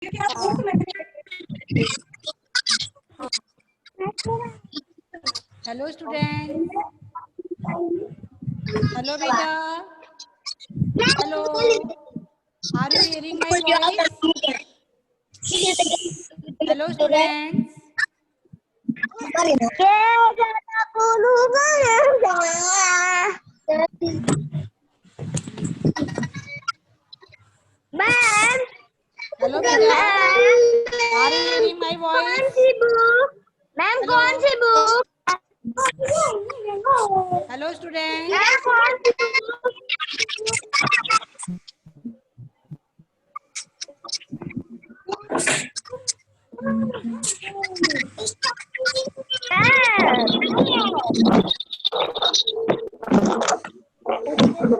Hello student, hello बेटा, hello, are you hearing my voice? Hello students, ma'am, hello बेटा, are you hearing my कौन voice? सी book? Ma'am hello, कौन सी book? Hello student, ma'am कौन सी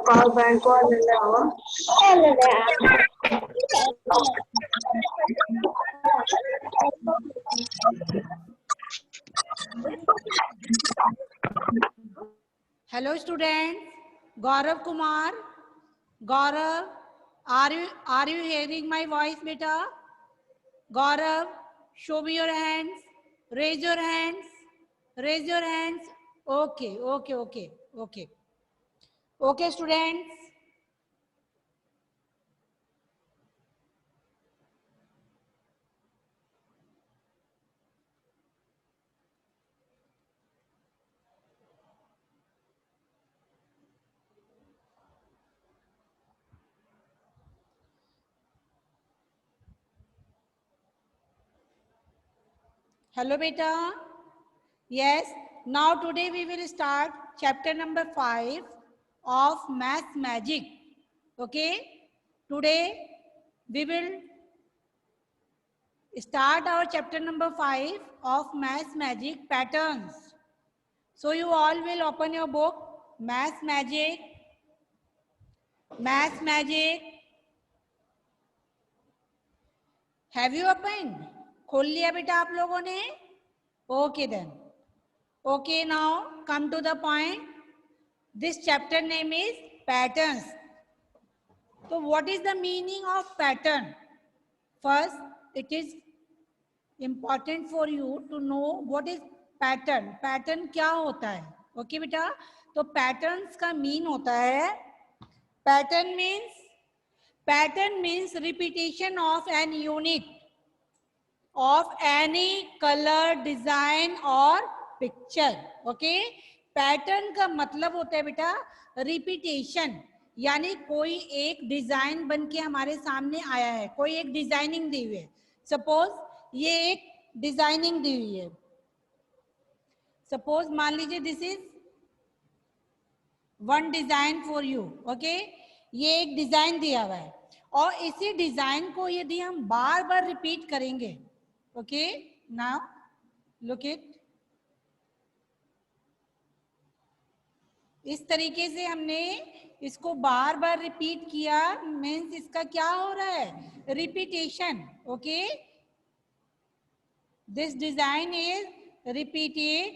power bank वाले ले आओ। Hello student, Gaurav Kumar, Gaurav, are you hearing my voice बेटा? Gaurav, show me your hands, raise your hands, raise your hands. Okay, okay, okay, okay, okay students. Hello beta. Yes, now today we will start chapter number 5 of Math Magic. Okay, today we will start our chapter number 5 of Math Magic patterns. So you all will open your book, Math Magic. Math Magic. Have you opened? खोल लिया बेटा आप लोगों ने? Okay then. Okay, now come to the point. This chapter name is patterns. So what is the meaning of pattern? First, it is important for you to know what is pattern. Pattern क्या होता है? Okay बेटा? तो patterns का mean होता है, pattern means repetition of an unit of any color, design or picture. Okay, pattern का मतलब होता है बेटा रिपीटेशन, यानी कोई एक डिजाइन बन के हमारे सामने आया है, कोई एक डिजाइनिंग दी हुई है. सपोज ये एक डिजाइनिंग दी हुई है, सपोज मान लीजिए this is one design for you. Okay, ये एक डिजाइन दिया हुआ है और इसी डिजाइन को यदि हम बार बार रिपीट करेंगे, ओके, नाउ लुक इट, इस तरीके से हमने इसको बार बार रिपीट किया, मीन्स इसका क्या हो रहा है? Repetition. Okay, this design is repeated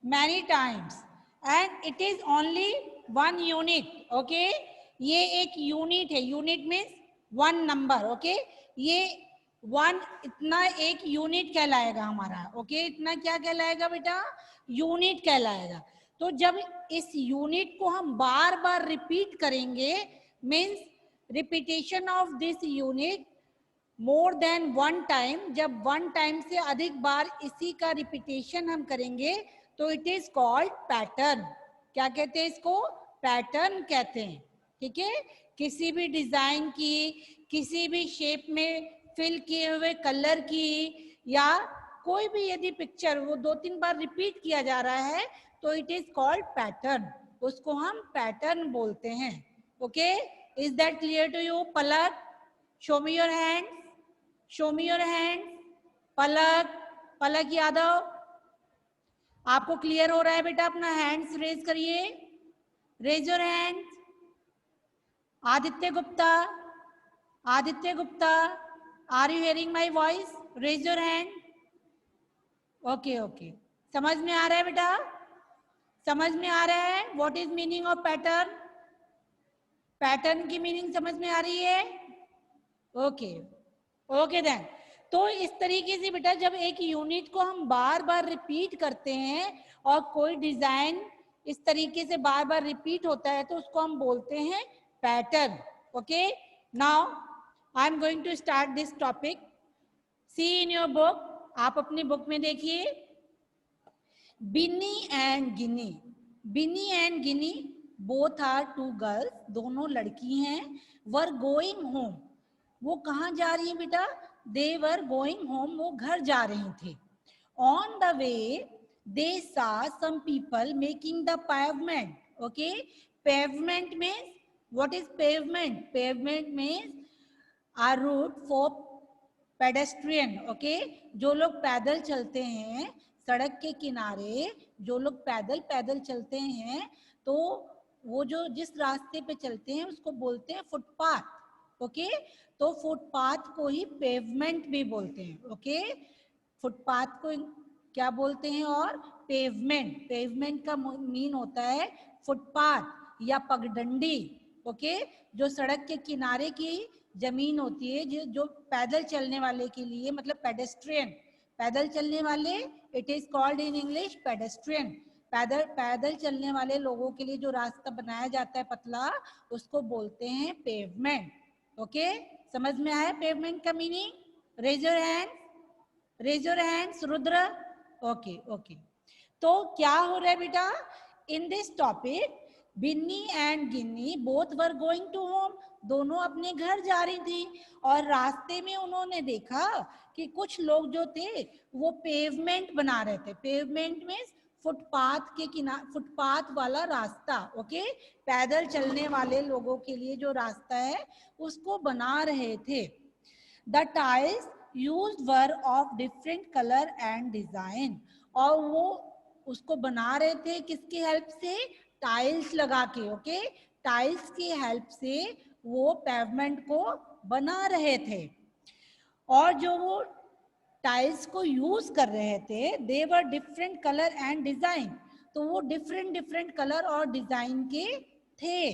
many times and it is only one unit. Okay, ये एक यूनिट है, unit means one number. Okay, ये वन इतना एक यूनिट कहलाएगा हमारा. ओके, इतना क्या कहलाएगा बेटा? यूनिट कहलाएगा. तो जब इस यूनिट को हम बार बार रिपीट करेंगे, means repetition of this unit more than one time, जब वन टाइम से अधिक बार इसी का रिपीटेशन हम करेंगे तो इट इज कॉल्ड पैटर्न. क्या कहते हैं इसको? पैटर्न कहते हैं. ठीक है, किसी भी डिजाइन की, किसी भी शेप में फिल किए हुए कलर की, या कोई भी यदि पिक्चर वो 2-3 बार रिपीट किया जा रहा है तो इट इज कॉल्ड पैटर्न, उसको हम पैटर्न बोलते हैं. Okay, is that clear to you? Palak, show me your hand, show me your hand. Palak, Palak Yadav, आपको क्लियर हो रहा है बेटा? अपना हैंड्स रेज करिए, raise your hand. Aditya Gupta, Aditya Gupta, are you hearing my voice? Raise your hand. Okay okay, समझ में आ रहा है बेटा? समझ में आ रहा है what is meaning of pattern? Pattern की मीनिंग समझ में आ रही है? Okay okay then. तो इस तरीके से बेटा जब एक यूनिट को हम बार बार रिपीट करते हैं और कोई डिजाइन इस तरीके से बार बार रिपीट होता है तो उसको हम बोलते हैं pattern. Okay, now I am going to start this topic. See in your book, आप अपनी बुक में देखिए, Binni and Gini. Binni and Gini both are two girls, दोनों लड़की हैं। वर गोइंग होम, वो कहाँ जा रही है बेटा? दे वर गोइंग होम, वो घर जा रही थी। On the way they saw some people making the pavement. Okay, pavement means what is pavement? Pavement means are route for pedestrian. Okay, जो लोग पैदल चलते हैं सड़क के किनारे, जो लोग पैदल पैदल चलते हैं तो वो जो जिस रास्ते पे चलते हैं उसको बोलते हैं फुटपाथ। ओके, तो फुटपाथ को ही पेवमेंट भी बोलते हैं। ओके, फुटपाथ को क्या बोलते हैं? और पेवमेंट, पेवमेंट का मीन होता है फुटपाथ या पगडंडी। ओके, जो सड़क के किनारे की जमीन होती है जो पैदल चलने वाले के लिए, मतलब पेडेस्ट्रियन, पैदल चलने वाले, it is called in English pedestrian. पैदल पैदल चलने वाले लोगों के लिए जो रास्ता बनाया जाता है पतला, उसको बोलते हैं पेवमेंट। ओके, समझ में आया पेवमेंट का meaning? Raise your hand, raise your hands Rudra. Okay okay, तो क्या हो रहा है बेटा? In this topic Binni and Ginni both were going to home, दोनों अपने घर जा रही थी और रास्ते में उन्होंने देखा कि कुछ लोग जो थे वो पेवमेंट बना रहे थे। पेवमेंट में फुटपाथ के किनारे, फुटपाथ वाला रास्ता। ओके, पैदल चलने वाले लोगों के लिए जो रास्ता है उसको बना रहे थे। The tiles used were of different colour and design, और वो उसको बना रहे थे किसकी हेल्प से? टाइल्स लगा के। ओके, टाइल्स की हेल्प से वो पेवमेंट को बना रहे थे। और जो वो टाइल्स को यूज कर रहे थे, they were different colour and design, तो वो डिफरेंट डिफरेंट कलर और डिजाइन के थे।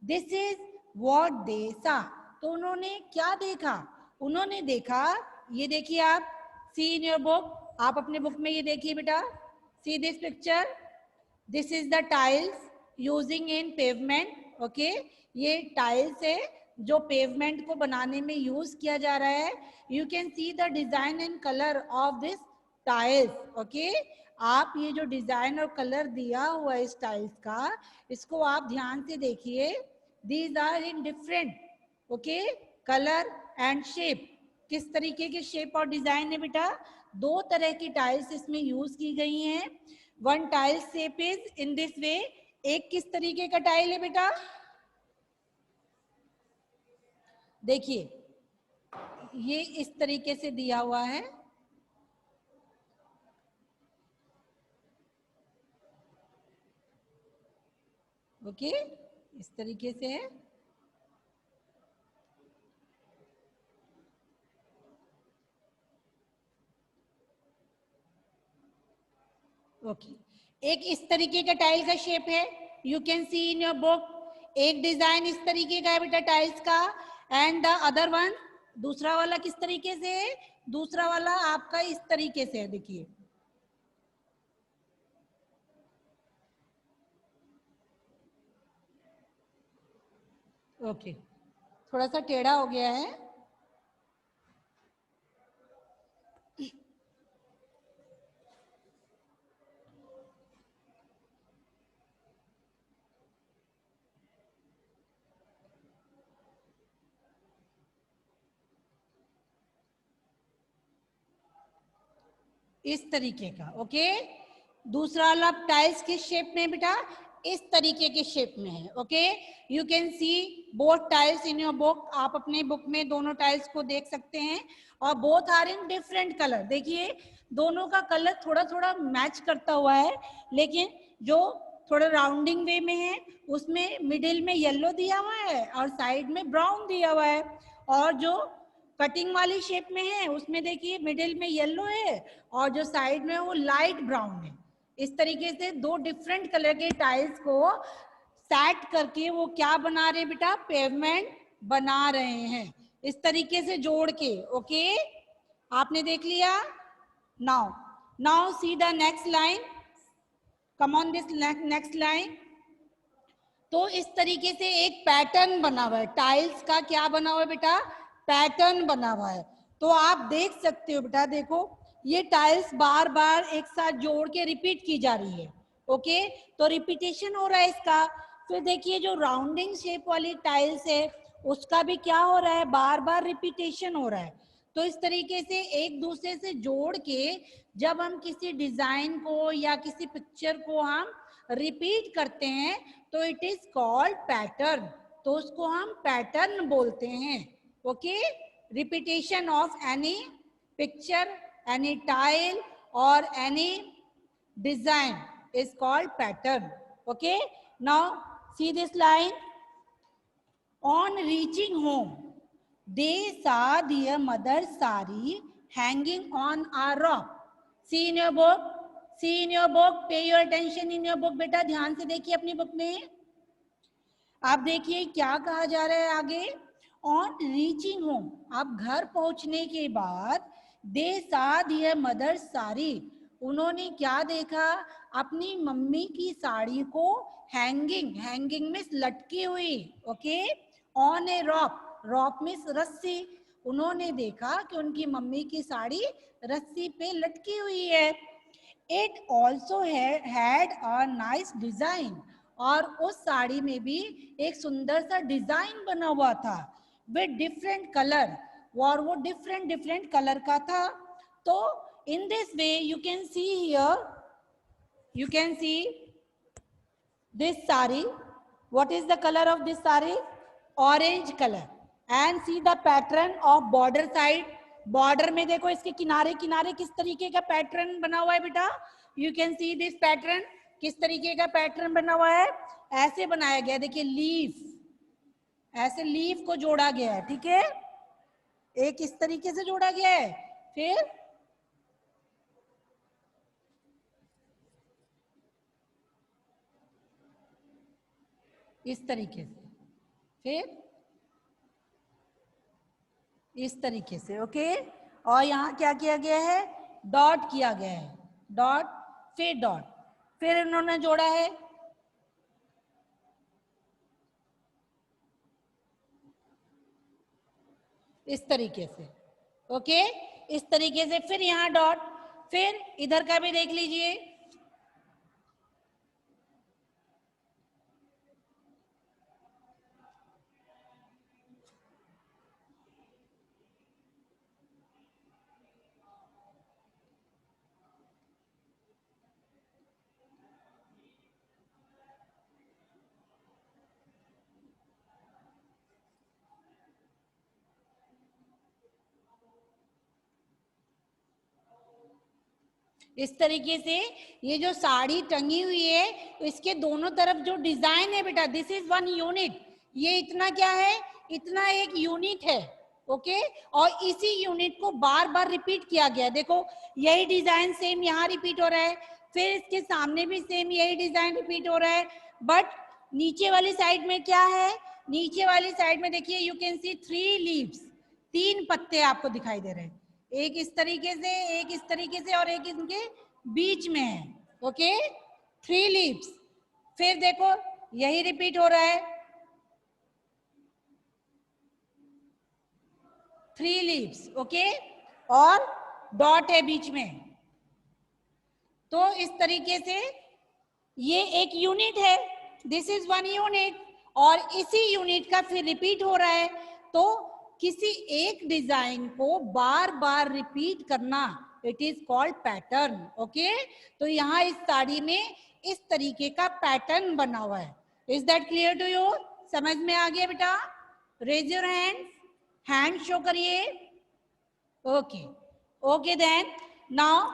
दिस इज व्हाट दे सा, तो उन्होंने क्या देखा? उन्होंने देखा, ये देखिए आप, सी इन योर बुक, आप अपने बुक में ये देखिए बेटा, see this picture, this is the tiles using in pavement. Okay, ये टाइल्स है जो पेवमेंट को बनाने में यूज किया जा रहा है। You can see the design and colour of this tiles. Okay, आप ये जो डिजाइन और कलर दिया हुआ है इस टाइल्स का, इसको आप ध्यान से देखिए। These are in different, okay, colour and shape. किस तरीके के शेप और डिजाइन है बेटा? दो तरह की टाइल्स इसमें यूज की गई हैं। One tile shape is in this way, एक किस तरीके का टाइल है बेटा? देखिए ये इस तरीके से दिया हुआ है। ओके, इस तरीके से है। ओके, एक इस तरीके का टाइल का शेप है, you can see in your book. एक डिजाइन इस तरीके का है बेटा टाइल्स का, एंड द अदर वन, दूसरा वाला किस तरीके से है? दूसरा वाला आपका इस तरीके से है, देखिए। ओके, थोड़ा सा टेढ़ा हो गया है। इस तरीके का। ओके, दूसरा वाला टाइल्स किस शेप में बेटा? इस तरीके के शेप में है। Okay, you can C both tiles in your book, आप अपने बुक में दोनों टाइल्स को देख सकते हैं। और both are in different colour, देखिए दोनों का कलर थोड़ा थोड़ा मैच करता हुआ है, लेकिन जो थोड़ा राउंडिंग वे में है उसमें मिडिल में येलो दिया हुआ है और साइड में ब्राउन दिया हुआ है। और जो कटिंग वाली शेप में है उसमें देखिए मिडिल में येलो है और जो साइड में वो लाइट ब्राउन है। इस तरीके से दो डिफरेंट कलर के टाइल्स को सेट करके वो क्या बना रहे बेटा? पेवमेंट बना रहे हैं। इस तरीके से जोड़ के। ओके, आपने देख लिया। Now see the next line, come on this next line. तो इस तरीके से एक पैटर्न बना हुआ है, टाइल्स का क्या बना हुआ है बेटा, पैटर्न बना हुआ है। तो आप देख सकते हो बेटा, देखो ये टाइल्स बार बार एक साथ जोड़ के रिपीट की जा रही है। ओके, तो रिपीटेशन हो रहा है इसका। फिर देखिए जो राउंडिंग शेप वाली टाइल्स है उसका भी क्या हो रहा है, बार बार रिपीटेशन हो रहा है। तो इस तरीके से एक दूसरे से जोड़ के जब हम किसी डिजाइन को या किसी पिक्चर को हम रिपीट करते हैं तो इट इज कॉल्ड पैटर्न। तो उसको हम पैटर्न बोलते हैं। Okay, repetition of any picture, any tile और any design is called pattern. Okay, now see this line. On reaching home, they saw their mother's sari hanging on a rock. See in your book, see in your book, pay your attention in your book. बेटा ध्यान से देखिए अपनी book में। आप देखिए क्या कहा जा रहा है आगे। ऑन रीचिंग होम, आप घर पहुंचने के बाद, दे सा दियर मदर साड़ी, उन्होंने क्या देखा, अपनी मम्मी की साड़ी को हैंगिंग, हैंगिंग मीन्स लटकी हुई। Okay, on a rock, rock means रस्सी। उन्होंने देखा कि उनकी मम्मी की साड़ी रस्सी पे लटकी हुई है। It also had a nice design, और उस साड़ी में भी एक सुंदर सा डिजाइन बना हुआ था विद डिफरेंट कलर, और वो डिफरेंट डिफरेंट कलर का था। तो in this way you can see here, you can see this sari. What is the color of this sari? Orange color. And see the pattern of border side. Border में देखो इसके किनारे किनारे किस तरीके का पैटर्न बना हुआ है बेटा। You can see this pattern, किस तरीके का पैटर्न बना हुआ है, ऐसे बनाया गया। देखिए लीफ, ऐसे लीफ को जोड़ा गया है। ठीक है, एक इस तरीके से जोड़ा गया है, फिर इस तरीके से, फिर इस तरीके से। ओके, और यहाँ क्या किया गया है, डॉट किया गया है, डॉट फिर डॉट, फिर इन्होंने जोड़ा है। इस तरीके से। ओके, इस तरीके से, फिर यहाँ डॉट, फिर इधर का भी देख लीजिए। इस तरीके से ये जो साड़ी टंगी हुई है, तो इसके दोनों तरफ जो डिजाइन है बेटा, दिस इज वन यूनिट। ये इतना क्या है, इतना एक यूनिट है। ओके, और इसी यूनिट को बार बार रिपीट किया गया। देखो यही डिजाइन सेम यहाँ रिपीट हो रहा है, फिर इसके सामने भी सेम यही डिजाइन रिपीट हो रहा है। बट नीचे वाली साइड में क्या है, नीचे वाली साइड में देखिए यू कैन सी 3 लीव्स, 3 पत्ते आपको दिखाई दे रहे हैं। एक इस तरीके से, एक इस तरीके से, और एक इनके बीच में है। Okay, 3 leaves. फिर देखो यही रिपीट हो रहा है, 3 लीव्स। ओके, और डॉट है बीच में। तो इस तरीके से ये एक यूनिट है, दिस इज वन यूनिट, और इसी यूनिट का फिर रिपीट हो रहा है। तो किसी एक डिजाइन को बार बार रिपीट करना, it is called pattern. Okay, तो यहाँ इस साड़ी में इस तरीके का पैटर्न बना हुआ है। Is that clear to you? समझ में आ गया बेटा? Raise your hand, hand show करिए। Okay, okay then now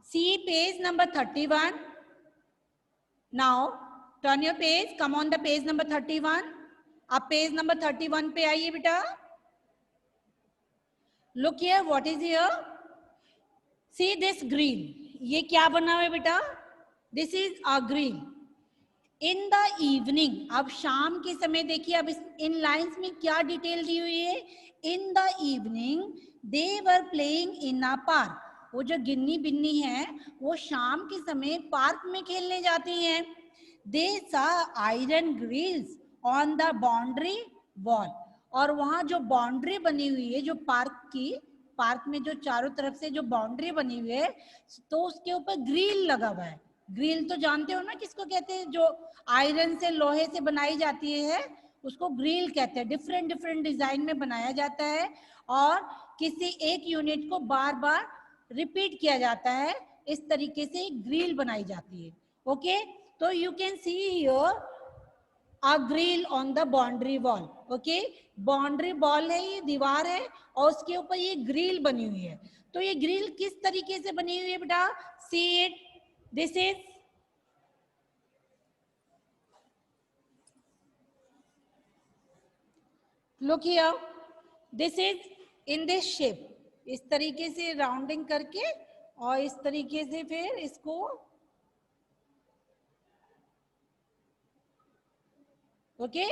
see page number 31. Now turn your page, come on the page number 31. आप पेज नंबर 31 पे आइए बेटा। Look here, what is here? See this green. ये क्या बना हुआ है बेटा? This is a green. In the evening, अब शाम के समय देखिए, अब इस इन लाइंस में क्या डिटेल दी हुई है, in the evening they were playing in a park, वो जो गिन्नी बिन्नी है वो शाम के समय पार्क में खेलने जाती हैं। They saw iron grills on the boundary wall, और वहां जो बाउंड्री बनी हुई है जो पार्क की, पार्क में जो चारों तरफ से जो बाउंड्री बनी हुई है तो उसके ऊपर ग्रिल लगा हुआ है। ग्रिल तो जानते हो ना किसको कहते हैं, जो आयरन से लोहे से बनाई जाती है उसको ग्रिल कहते हैं। डिफरेंट डिफरेंट डिजाइन में बनाया जाता है और किसी एक यूनिट को बार बार रिपीट किया जाता है, इस तरीके से ग्रिल बनाई जाती है। ओके, तो you can see here a grill on the boundary wall. Okay, boundary wall है, ये दीवार है और उसके ऊपर ये ग्रिल बनी हुई है। तो ये ग्रिल किस तरीके से बनी हुई है बेटा, see it, this is, look here, this is in this shape, इस तरीके से राउंडिंग करके और इस तरीके से फिर इसको, okay,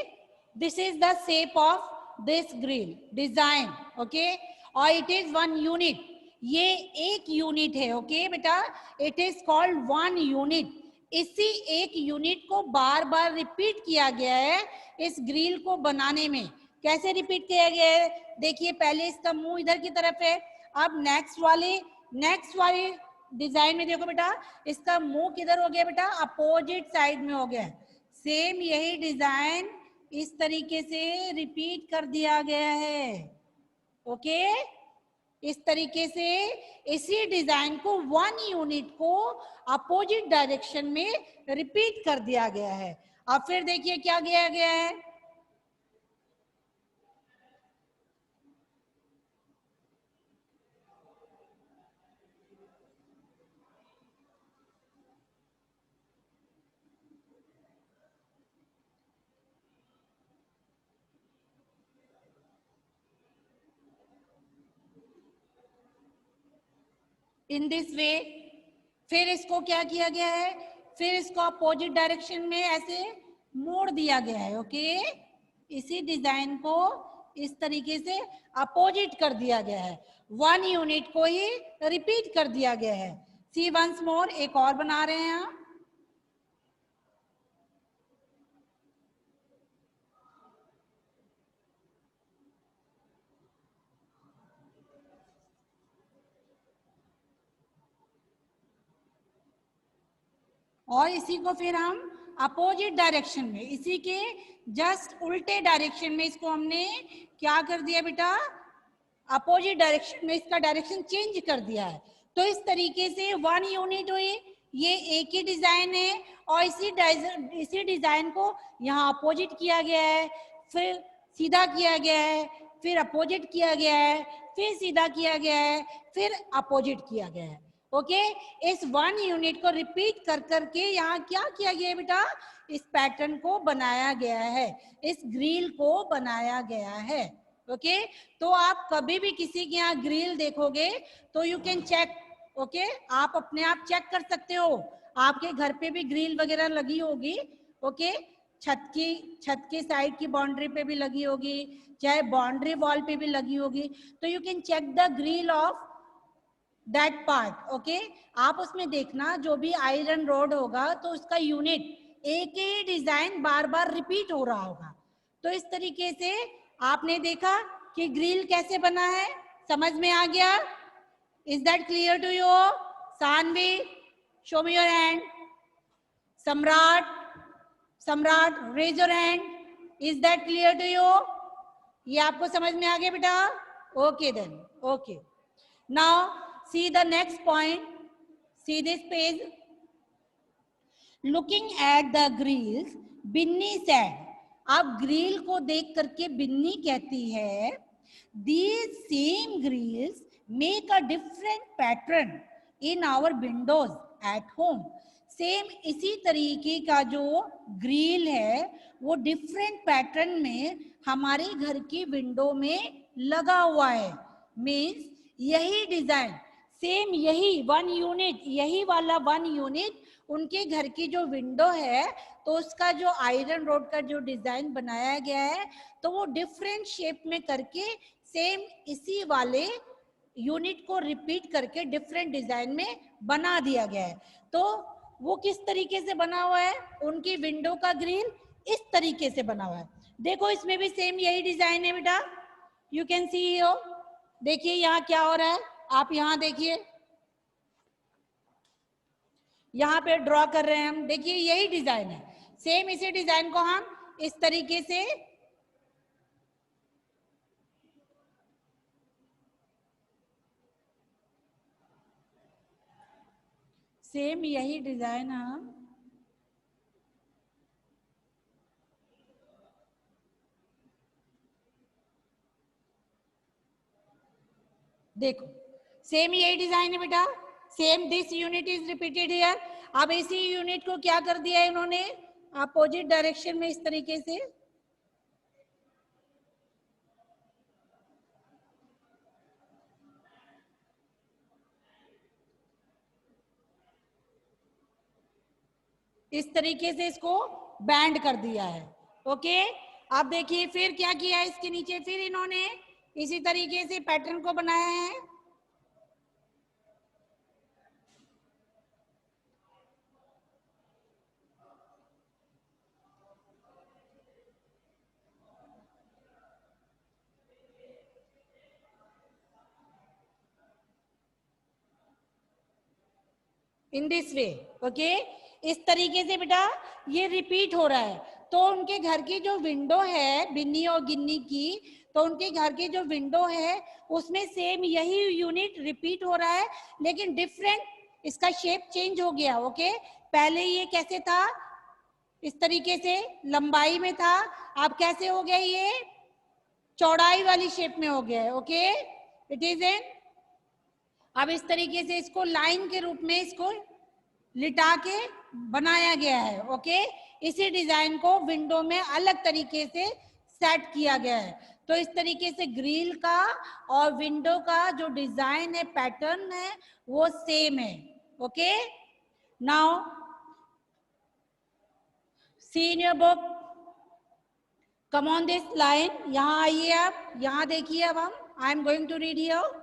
this is the shape of this grill design. Okay, और इट इज वन यूनिट, ये एक यूनिट है। ओके बेटा, it is called one unit. इसी एक यूनिट को बार बार रिपीट किया गया है इस ग्रिल को बनाने में। कैसे रिपीट किया गया है, देखिए पहले इसका मुंह इधर की तरफ है, अब नेक्स्ट वाले डिजाइन में देखो बेटा, इसका मुंह किधर हो गया बेटा, अपोजिट साइड में हो गया है। सेम यही डिजाइन इस तरीके से रिपीट कर दिया गया है। ओके, इस तरीके से इसी डिजाइन को वन यूनिट को अपोजिट डायरेक्शन में रिपीट कर दिया गया है। अब फिर देखिए क्या किया गया है, इन दिस वे। फिर इसको क्या किया गया है, फिर इसको अपोजिट डायरेक्शन में ऐसे मोड़ दिया गया है। ओके, इसी डिजाइन को इस तरीके से अपोजिट कर दिया गया है, वन यूनिट को ही रिपीट कर दिया गया है। सी वंस मोर, एक और बना रहे हैं हम। और इसी को फिर हम अपोजिट डायरेक्शन में, इसी के जस्ट उल्टे डायरेक्शन में इसको हमने क्या कर दिया बेटा, अपोजिट डायरेक्शन में इसका डायरेक्शन चेंज कर दिया है। तो इस तरीके से वन यूनिट हुई, ये एक ही डिजाइन है और इसी डिजाइन को यहाँ अपोजिट किया गया है, फिर सीधा किया गया है, फिर अपोजिट किया गया है, फिर सीधा किया गया है, फिर अपोजिट किया गया है। ओके, इस वन यूनिट को रिपीट कर करके यहाँ क्या किया गया है बेटा, इस पैटर्न को बनाया गया है, इस ग्रिल को बनाया गया है। ओके, तो आप कभी भी किसी के यहाँ ग्रिल देखोगे तो यू कैन चेक। ओके, आप अपने आप चेक कर सकते हो, आपके घर पे भी ग्रिल वगैरह लगी होगी। ओके, छत की साइड की बाउंड्री पे भी लगी होगी, चाहे बाउंड्री वॉल पे भी लगी होगी, तो you can check the grill of that part. Okay, आप उसमें देखना जो भी आयरन रोड होगा तो उसका यूनिट एक ही डिजाइन बार बार रिपीट हो रहा होगा। तो इस तरीके से आपने देखा कि ग्रिल कैसे बना है, समझ में आ गया? Is that clear to you? Saanvi, show me your hand. Samrat raise your hand. Is that clear to you? ये आपको समझ में आ गया बेटा? Okay then, okay. Now see the next point, see this page. Looking at the grills, Binni said, अब grill को देख करके बिन्नी कहती है, these same grills make a different pattern in our windows at home. Same इसी तरीके का जो ग्रिल है वो डिफरेंट पैटर्न में हमारे घर की विंडो में लगा हुआ है। मीन्स यही डिजाइन, सेम यही वन यूनिट, यही वाला वन यूनिट उनके घर की जो विंडो है तो उसका जो आयरन रोड का जो डिजाइन बनाया गया है तो वो डिफरेंट शेप में करके सेम इसी वाले यूनिट को रिपीट करके डिफरेंट डिजाइन में बना दिया गया है। तो वो किस तरीके से बना हुआ है, उनकी विंडो का ग्रिल इस तरीके से बना हुआ है। देखो इसमें भी सेम यही डिजाइन है बेटा, यू कैन सी हियर। देखिए यहाँ क्या हो रहा है, आप यहाँ देखिए, यहाँ पे ड्रॉ कर रहे हैं हम, देखिए यही डिजाइन है, सेम इसी डिजाइन को हम इस तरीके से सेम यही डिजाइन हम देखो, सेम यही डिजाइन है बेटा, same this unit is repeated here. अब इसी यूनिट को क्या कर दिया है इन्होंने, अपोजिट डायरेक्शन में इस तरीके से इस तरीके से इसको बैंड कर दिया है। ओके, अब देखिए फिर क्या किया है इसके नीचे, फिर इन्होंने इसी तरीके से पैटर्न को बनाया है। इन दिस वे, ओके, इस तरीके से बेटा ये रिपीट हो रहा है। तो उनके घर की जो विंडो है बिन्नी और गिन्नी की, तो उनके घर की जो विंडो है उसमें सेम यही यूनिट रिपीट हो रहा है, लेकिन डिफरेंट इसका शेप चेंज हो गया। ओके, पहले ये कैसे था, इस तरीके से लंबाई में था, अब कैसे हो गया, ये चौड़ाई वाली शेप में हो गया है। ओके, इट इज इन, अब इस तरीके से इसको लाइन के रूप में इसको लिटा के बनाया गया है। ओके, इसी डिजाइन को विंडो में अलग तरीके से सेट किया गया है। तो इस तरीके से ग्रिल का और विंडो का जो डिजाइन है, पैटर्न है, वो सेम है। Okay, now see in your book, come on this line, यहां आइए आप, यहां देखिए, अब हम I am going to read here.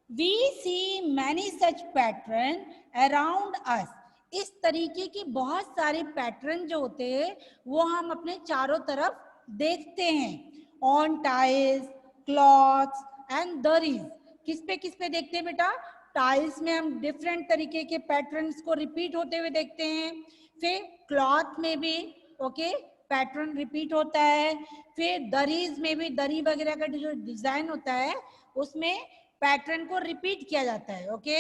We see many such pattern around us. इस तरीके की बहुत सारे पैटर्न जो होते हैं वो हम अपने चारों तरफ देखते हैं। ऑन टाइल्स, क्लॉथ्स एंड दरीज, किस पे देखते हैं बेटा, टाइल्स में हम डिफरेंट तरीके के पैटर्न्स को रिपीट होते हुए देखते हैं। फिर क्लॉथ में भी ओके पैटर्न रिपीट होता है। फिर दरीज में भी, दरी वगैरह का जो डिजाइन होता है उसमें पैटर्न को रिपीट किया जाता है। ओके,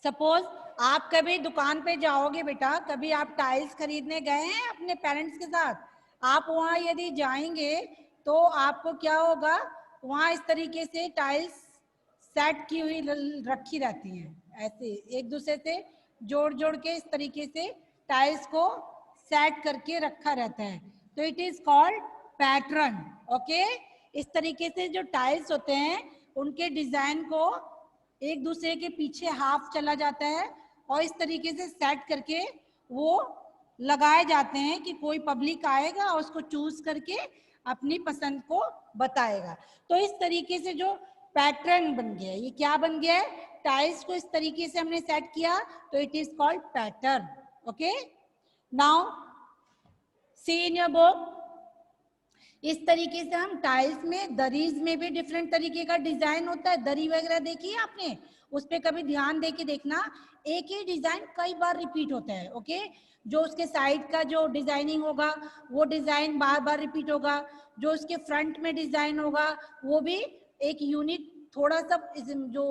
सपोज आप कभी दुकान पे जाओगे बेटा, कभी आप टाइल्स खरीदने गए हैं अपने पेरेंट्स के साथ, आप वहां यदि जाएंगे तो आपको क्या होगा, वहां इस तरीके से टाइल्स सेट की हुई रखी रहती हैं, ऐसे एक दूसरे से जोड़ जोड़ के इस तरीके से टाइल्स को सेट करके रखा रहता है, तो it is called pattern. Okay, इस तरीके से जो टाइल्स होते हैं उनके डिजाइन को एक दूसरे के पीछे हाफ चला जाता है और इस तरीके से सेट करके वो लगाए जाते हैं कि कोई पब्लिक आएगा और उसको चूज करके अपनी पसंद को बताएगा। तो इस तरीके से जो पैटर्न बन गया, ये क्या बन गया है, टाइल्स को इस तरीके से हमने सेट किया तो it is called pattern. Okay, now see in your book, इस तरीके से हम टाइल्स में, दरीज में भी डिफरेंट तरीके का डिजाइन होता है। दरी वगैरह देखी है आपने, उस पर कभी ध्यान दे के देखना, एक ही डिजाइन कई बार रिपीट होता है। ओके, जो उसके साइड का जो डिजाइनिंग होगा वो डिजाइन बार बार रिपीट होगा, जो उसके फ्रंट में डिजाइन होगा वो भी एक यूनिट, थोड़ा सा जो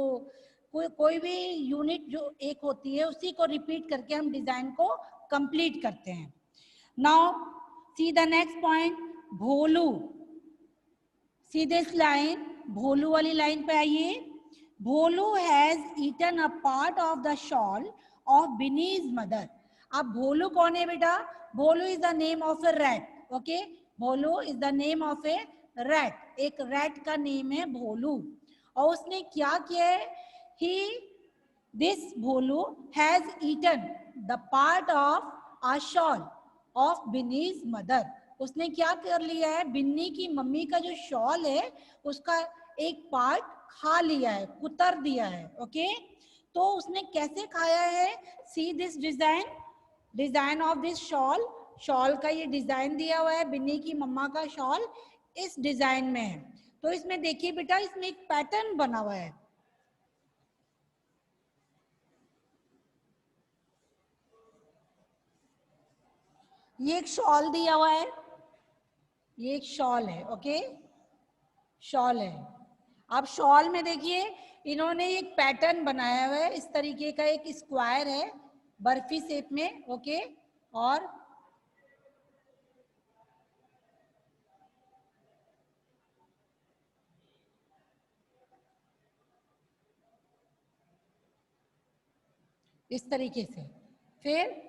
कोई भी यूनिट जो एक होती है उसी को रिपीट करके हम डिजाइन को कंप्लीट करते हैं। Now see the next point, Bholu, see this line, Bholu वाली लाइन पे आइए। Bholu has eaten a part of the shawl of Binni's mother. अब भोलू कौन है बेटा, Bholu is the name of a rat. Okay, Bholu is the name of a rat, एक rat का name है भोलू, और उसने क्या किया है, he this Bholu has eaten the part of a shoal of Binni's mother. उसने क्या कर लिया है, बिन्नी की मम्मी का जो शॉल है उसका एक पार्ट खा लिया है, कुतर दिया है। ओके, तो उसने कैसे खाया है, see this design, design of this shawl, shawl का ये डिजाइन दिया हुआ है, बिन्नी की मम्मा का शॉल इस डिजाइन में है। तो इसमें देखिए बेटा, इसमें एक पैटर्न बना हुआ है, ये एक शॉल दिया हुआ है, ये एक शॉल है। ओके, शॉल है। अब शॉल में देखिए इन्होंने एक पैटर्न बनाया हुआ है, इस तरीके का एक स्क्वायर है बर्फी शेप में। ओके, और इस तरीके से, फिर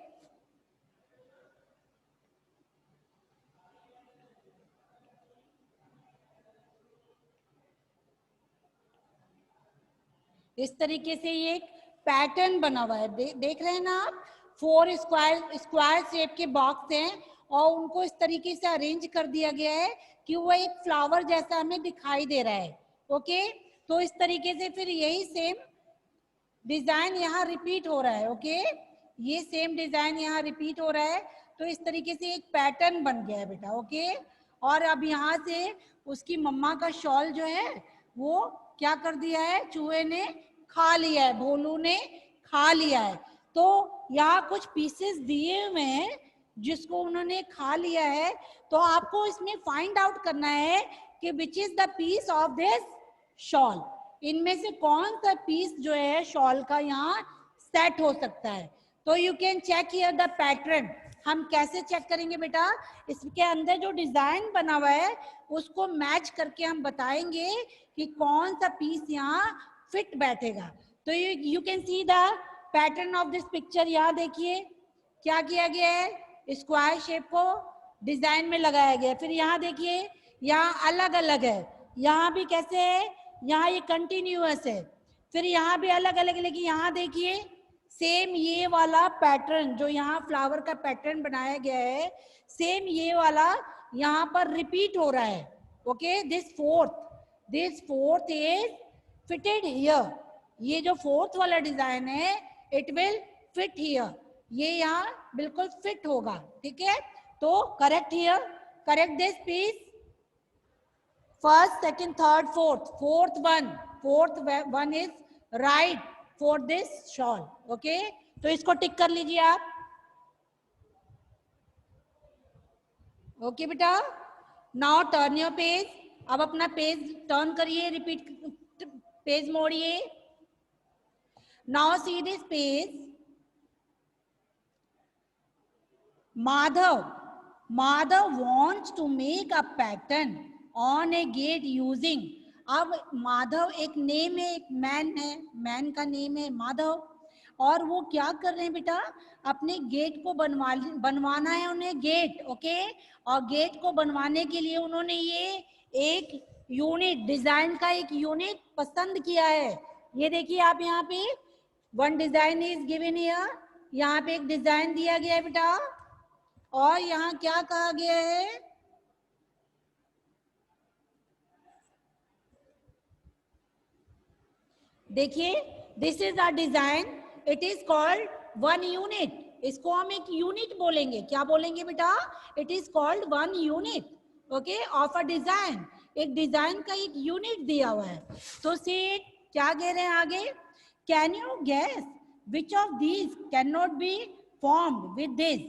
इस तरीके से ये एक पैटर्न बना हुआ है। देख रहे हैं ना आप, 4 स्क्वायर शेप के बॉक्स हैं और उनको इस तरीके से अरेंज कर दिया गया है कि वो एक फ्लावर जैसा हमें दिखाई दे रहा है। ओके, तो इस तरीके से फिर यही सेम डिजाइन यहाँ रिपीट हो रहा है। ओके, ये सेम डिजाइन यहाँ रिपीट हो रहा है, तो इस तरीके से एक पैटर्न बन गया है बेटा। ओके, और अब यहाँ से उसकी मम्मा का शॉल जो है वो क्या कर दिया है, चूहे ने खा लिया है, भोलू ने खा लिया है। तो यहाँ कुछ पीसेस दिए हुए हैं जिसको उन्होंने खा लिया है, तो आपको इसमें फाइंड आउट करना है कि which is the piece of this shawl, इनमें से कौन सा पीस जो है शॉल का यहाँ सेट हो सकता है। तो you can check here the pattern. हम कैसे चेक करेंगे बेटा, इसके अंदर जो डिजाइन बना हुआ है उसको मैच करके हम बताएंगे कि कौन सा पीस यहाँ फिट बैठेगा। तो you can see the pattern of this picture. यहाँ देखिए क्या किया गया है, स्क्वायर शेप को डिजाइन में लगाया गया। फिर यहाँ देखिए, यहाँ अलग अलग है, यहाँ भी कैसे है, यहाँ ये कंटिन्यूअस है, फिर यहाँ भी अलग अलग। लेकिन यहाँ देखिए सेम ये वाला पैटर्न जो यहाँ फ्लावर का पैटर्न बनाया गया है, सेम ये वाला यहाँ पर रिपीट हो रहा है। Okay, this fourth is fitted here, ये जो फोर्थ वाला डिजाइन है इट विल फिट हियर, ये यहाँ बिल्कुल फिट होगा। ठीक है, तो correct here, correct this piece, first second third fourth one is right for this shawl. Okay, तो इसको टिक कर लीजिए आप। ओके बेटा, नाउ टर्न योर पेज, अब अपना पेज टर्न करिए, रिपीट पेज मोड़िए। Now see this page, Madhav wants to make a pattern on a gate using, अब माधव एक नेम है, एक मैन है, मैन का नेम है माधव, और वो क्या कर रहे हैं बेटा, अपने गेट को बनवाना है उन्हें गेट। ओके, और गेट को बनवाने के लिए उन्होंने ये एक यूनिट, डिजाइन का एक यूनिट पसंद किया है। ये देखिए आप, यहाँ पे one design is given here, यहाँ पे एक डिजाइन दिया गया है बेटा, और यहाँ क्या कहा गया है, देखिए this is a design, it is called one unit, इसको हम एक यूनिट बोलेंगे। क्या बोलेंगे बेटा, it is called one unit. Okay, of a design, एक डिजाइन का एक यूनिट दिया हुआ है। तो से क्या कह रहे हैं आगे, can you gas which of these can not be formed with this,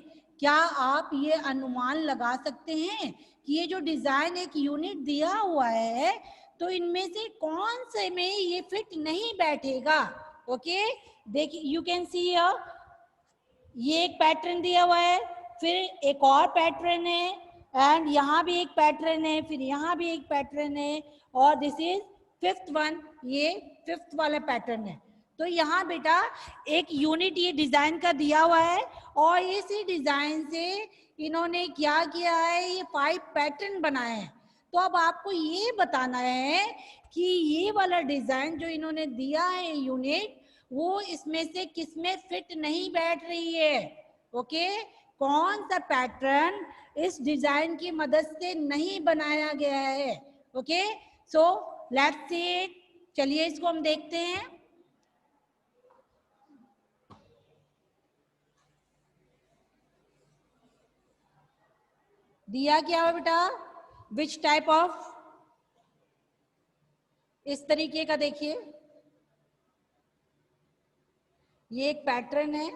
क्या आप ये अनुमान लगा सकते हैं कि ये जो डिजाइन एक यूनिट दिया हुआ है तो इनमें से कौन से में ये फिट नहीं बैठेगा। ओके, देखिए यू कैन सी ये एक पैटर्न दिया हुआ है, फिर एक और पैटर्न है, एंड यहाँ भी एक पैटर्न है, फिर यहाँ भी एक पैटर्न है, और दिस इज फिफ्थ वन, ये फिफ्थ वाला पैटर्न है। तो यहाँ बेटा एक यूनिट ये डिजाइन का दिया हुआ है, और इसी डिजाइन से इन्होंने क्या किया है, ये 5 पैटर्न बनाए हैं। तो अब आपको ये बताना है कि ये वाला डिजाइन जो इन्होंने दिया है यूनिट, वो इसमें से किसमें फिट नहीं बैठ रही है। ओके, कौन सा पैटर्न इस डिजाइन की मदद से नहीं बनाया गया है। Okay, so let's see it. चलिए इसको हम देखते हैं। दिया क्या हुआ बेटा, विच टाइप ऑफ, इस तरीके का देखिए, ये एक पैटर्न है।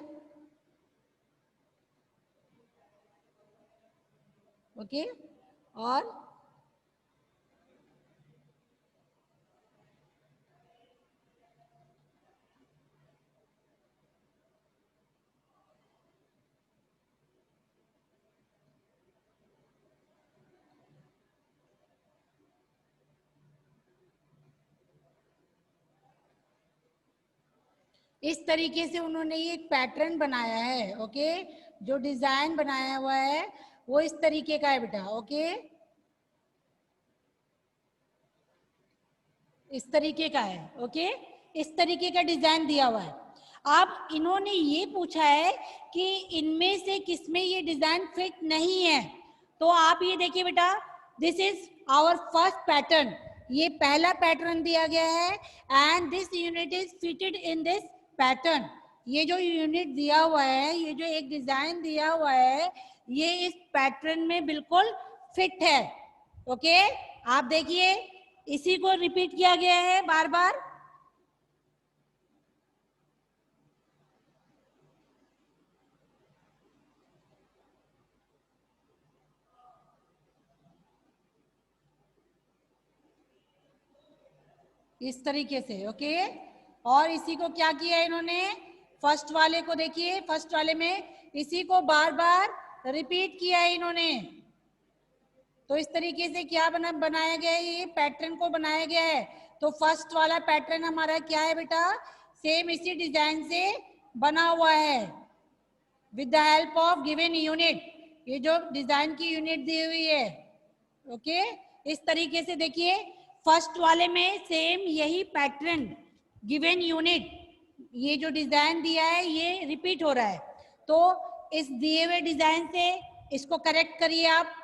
ओके, और इस तरीके से उन्होंने ये एक पैटर्न बनाया है। ओके, जो डिजाइन बनाया हुआ है वो इस तरीके का है बेटा। ओके, इस तरीके का है। ओके, इस तरीके का डिजाइन दिया हुआ है। अब इन्होंने ये पूछा है कि इनमें से किसमें ये डिजाइन फिट नहीं है। तो आप ये देखिए बेटा, this is our first pattern, ये पहला पैटर्न दिया गया है and this unit is fitted in this pattern. ये जो यूनिट दिया हुआ है, ये जो एक डिजाइन दिया हुआ है, ये इस पैटर्न में बिल्कुल फिट है। ओके, आप देखिए इसी को रिपीट किया गया है बार बार। इस तरीके से। ओके, और इसी को क्या किया इन्होंने, फर्स्ट वाले को देखिए, फर्स्ट वाले में इसी को बार बार रिपीट किया है इन्होंने। तो इस तरीके से क्या बनाया गया है, ये पैटर्न को बनाया गया है। तो फर्स्ट वाला पैटर्न हमारा क्या है बेटा, सेम इसी डिजाइन से बना हुआ है with the help of given unit, ये जो डिजाइन की यूनिट दी हुई है। ओके, इस तरीके से देखिए, फर्स्ट वाले में सेम यही पैटर्न गिवन यूनिट, ये जो डिजाइन दिया है ये रिपीट हो रहा है। तो इस दिए हुए डिजाइन से इसको करेक्ट करिए, आप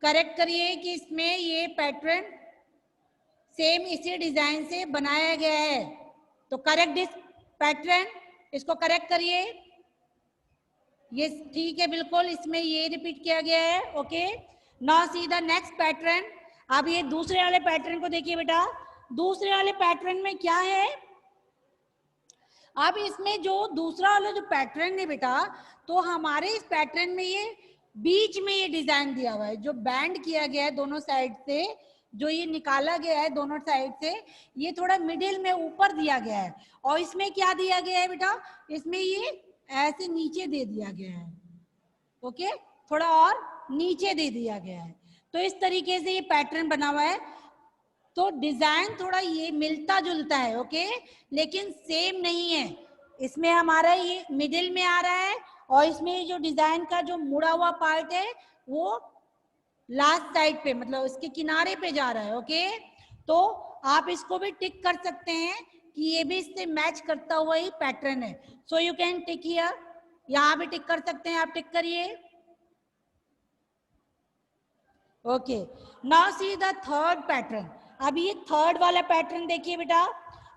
करेक्ट करिए कि इसमें ये पैटर्न सेम इसी डिजाइन से बनाया गया है। तो करेक्ट दिस पैटर्न, इसको करेक्ट करिए। ये ठीक है बिल्कुल, इसमें ये रिपीट किया गया है। Okay, now see the next pattern. अब ये दूसरे वाले पैटर्न को देखिए बेटा, दूसरे वाले पैटर्न में क्या है। अब इसमें जो दूसरा वाला जो पैटर्न है बेटा, तो हमारे इस पैटर्न में ये बीच में ये डिजाइन दिया हुआ है, जो बैंड किया गया है दोनों साइड से, जो ये निकाला गया है दोनों साइड से, ये थोड़ा मिडिल में ऊपर दिया गया है। और इसमें क्या दिया गया है बेटा, इसमें ये ऐसे नीचे दे दिया गया है। ओके, थोड़ा और नीचे दे दिया गया है। तो इस तरीके से ये पैटर्न बना हुआ है। तो डिजाइन थोड़ा ये मिलता जुलता है। ओके, लेकिन सेम नहीं है। इसमें हमारा ये मिडिल में आ रहा है और इसमें जो डिजाइन का जो मुड़ा हुआ पार्ट है वो लास्ट साइड पे, मतलब इसके किनारे पे जा रहा है। ओके, तो आप इसको भी टिक कर सकते हैं कि ये भी इससे मैच करता हुआ ही पैटर्न है। So you can tick here, यहाँ भी टिक कर सकते हैं, आप टिक करिए। Okay, now see the third pattern. अब ये थर्ड वाला पैटर्न देखिए बेटा।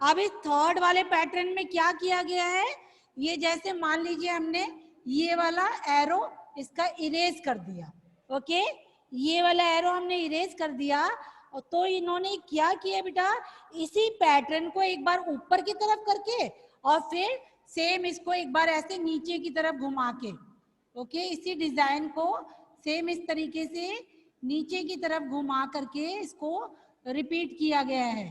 अब इस थर्ड वाले पैटर्न में क्या किया गया है, ये जैसे मान लीजिए हमने ये वाला एरो इसका इरेज कर दिया। ओके, ये वाला एरो हमने इरेज कर दिया, और तो इन्होंने क्या किया बेटा, इसी पैटर्न को एक बार ऊपर की तरफ करके और फिर सेम इसको एक बार ऐसे नीचे की तरफ घुमा के, ओके, इसी डिजाइन को सेम इस तरीके से नीचे की तरफ घुमा करके इसको रिपीट किया गया है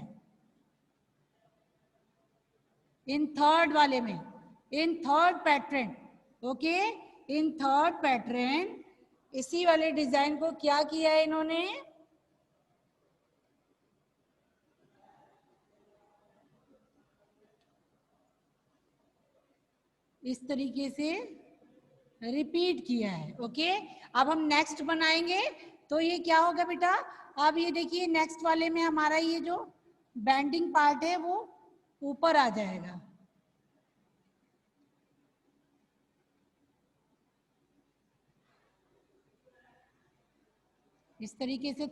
इन थर्ड वाले में, in third pattern. Okay, in third pattern इसी वाले डिजाइन को क्या किया है इन्होंने, इस तरीके से रिपीट किया है। ओके, अब हम नेक्स्ट बनाएंगे तो ये क्या होगा बेटा, अब ये देखिए नेक्स्ट वाले में हमारा ये जो बैंडिंग पार्ट है वो ऊपर आ जाएगा। इस तरीके से,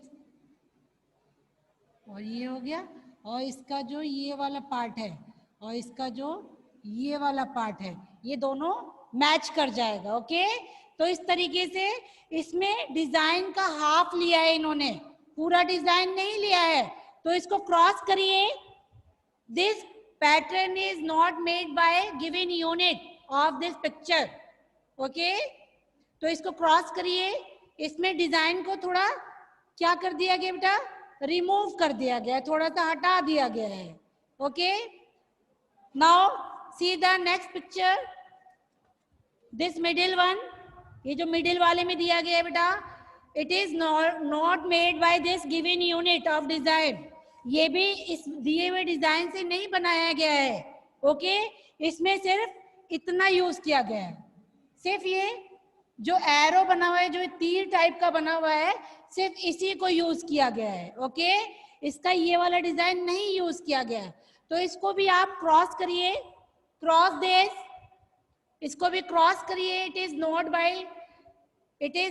और ये हो गया, और इसका जो ये वाला पार्ट है और इसका जो ये वाला पार्ट है ये दोनों मैच कर जाएगा। ओके, तो इस तरीके से इसमें डिजाइन का हाफ लिया है इन्होंने, पूरा डिजाइन नहीं लिया है। तो इसको क्रॉस करिए, this pattern is not made by given unit of this picture. Okay, तो इसको क्रॉस करिए, इसमें डिजाइन को थोड़ा क्या कर दिया गया बेटा, रिमूव कर दिया गया, थोड़ा सा हटा दिया गया है। Okay, now see the next picture, this middle one, ये जो मिडिल वाले में दिया गया है बेटा, it is not made by this given unit of design, ये भी इस दिए हुए डिजाइन से नहीं बनाया गया है। ओके, इसमें सिर्फ इतना यूज किया गया है, सिर्फ ये जो एरो बना हुआ है, जो तीर टाइप का बना हुआ है, सिर्फ इसी को यूज किया गया है। ओके, इसका ये वाला डिजाइन नहीं यूज किया गया है। तो इसको भी आप क्रॉस करिए, क्रॉस दिस, इसको भी क्रॉस करिए, it is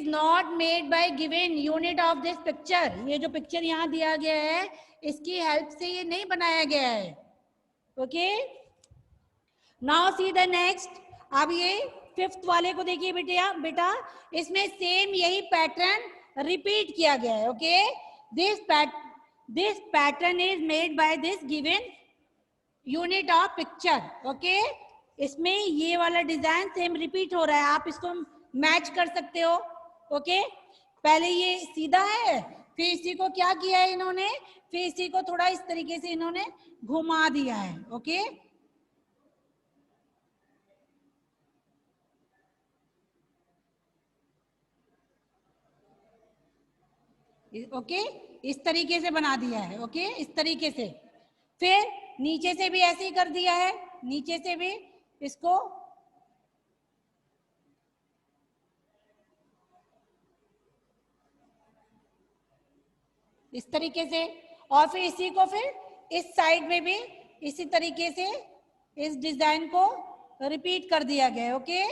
not made by given unit of this picture, ये जो पिक्चर यहाँ दिया गया है इसकी हेल्प से ये नहीं बनाया गया है। Okay, now see the next, अब ये फिफ्थ वाले को देखिए बेटा, इसमें सेम यही पैटर्न रिपीट किया गया है। Okay, this pattern is made by this given unit of picture. Okay, इसमें ये वाला डिजाइन सेम रिपीट हो रहा है, आप इसको मैच कर सकते हो। ओके, पहले ये सीधा है, फिर इसी को क्या किया है इन्होंने, फिर इसी को थोड़ा इस तरीके से इन्होंने घुमा दिया है। ओके, ओके, इस तरीके से बना दिया है। ओके, इस तरीके से, फिर नीचे से भी ऐसे ही कर दिया है, नीचे से भी इसको इस तरीके से, और फिर इसी को फिर इस साइड में भी इसी तरीके से इस डिजाइन को रिपीट कर दिया गया है। ओके,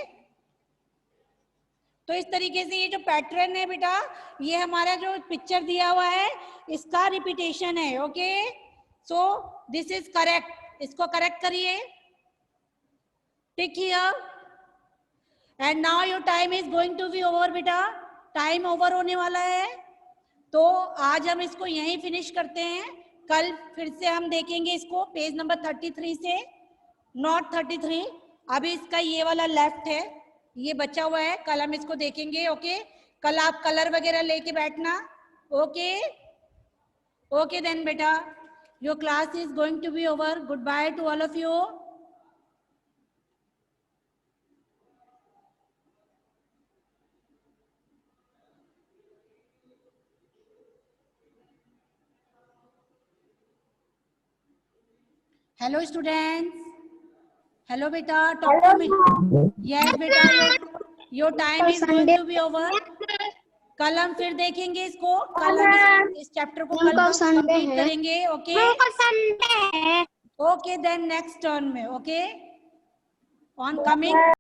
तो इस तरीके से ये जो पैटर्न है बेटा, ये हमारा जो पिक्चर दिया हुआ है इसका रिपीटेशन है। Okay, so this is correct, इसको करेक्ट करिए, tick here, and now your time is going to be over बेटा, टाइम ओवर होने वाला है। तो आज हम इसको यहीं फिनिश करते हैं, कल फिर से हम देखेंगे इसको पेज नंबर 33 से, नॉट 33, अभी इसका ये वाला लेफ्ट है, ये बचा हुआ है, कल हम इसको देखेंगे। ओके, कल आप कलर वगैरह लेके बैठना। ओके, ओके देन बेटा, your class is going to be over, good bye to all of you. Hello students, hello बेटा, टॉक टू मी। यस बेटा, your time is going to be over, कल हम फिर देखेंगे इसको, कल हम इस चैप्टर को कल कंप्लीट करेंगे। Okay, okay then next turn में। Okay, on coming